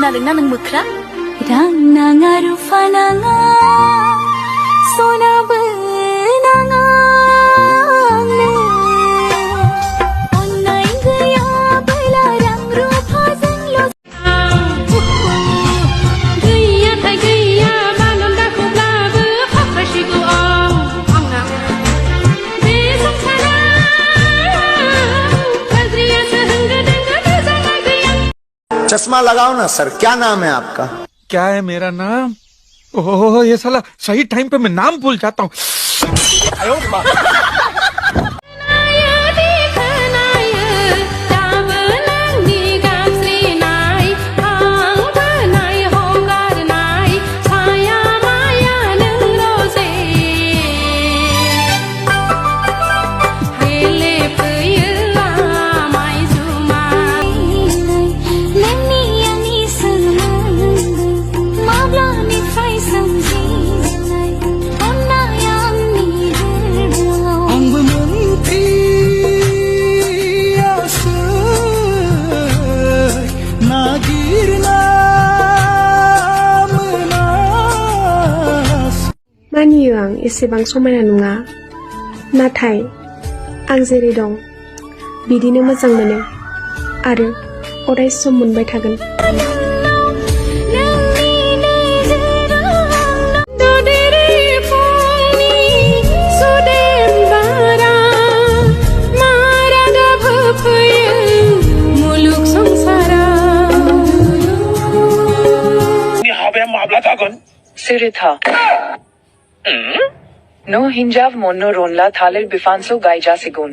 खोनादोंना नों मोख्रा रां नाङा रुफा नाङा सनाबो नाङा आंनो अननाय गैयाबोला रां रुफाजोंल' गैयाथाय गैया मानोन दाखौब्लाबो हाख्रायसिगौ आंना बे संसाराव गाज्रियासो होंगो दोंगो मोजाङा गैया। चश्मा लगाओ ना सर, क्या नाम है आपका? क्या है मेरा नाम? ओह ये साला सही टाइम पे मैं नाम भूल जाता हूँ। मानियो आं एसेबां समायना नङा, नाथाय आं जेरै दं बिदिनो मोजां मोनो आरो अराय सम मोनबाय थागोन। Siritha. No hinjav monno ronla thalir bifanso gaija sigun.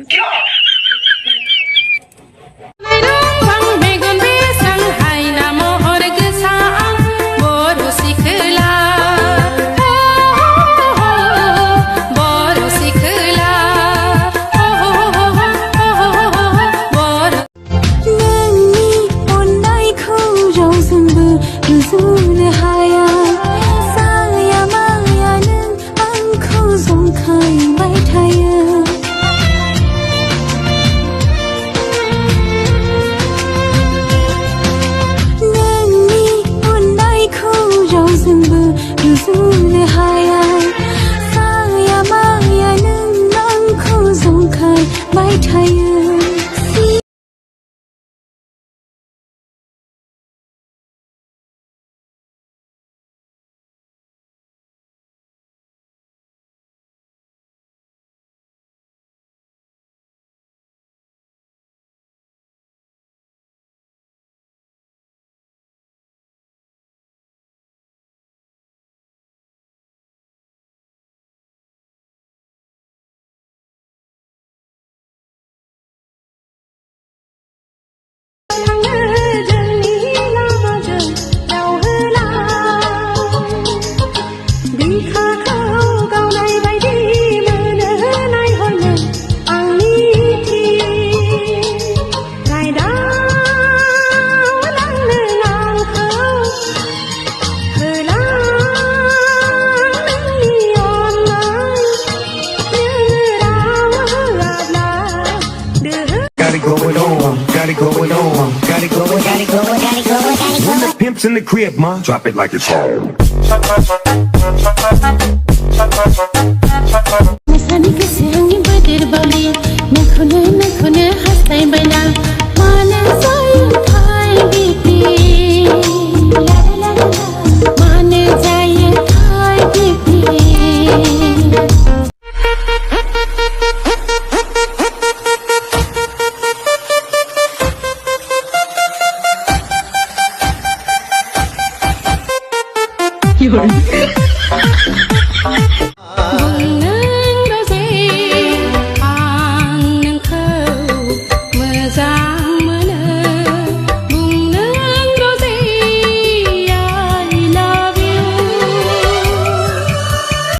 When the pimp's in the crib, ma, drop it like it's home. You're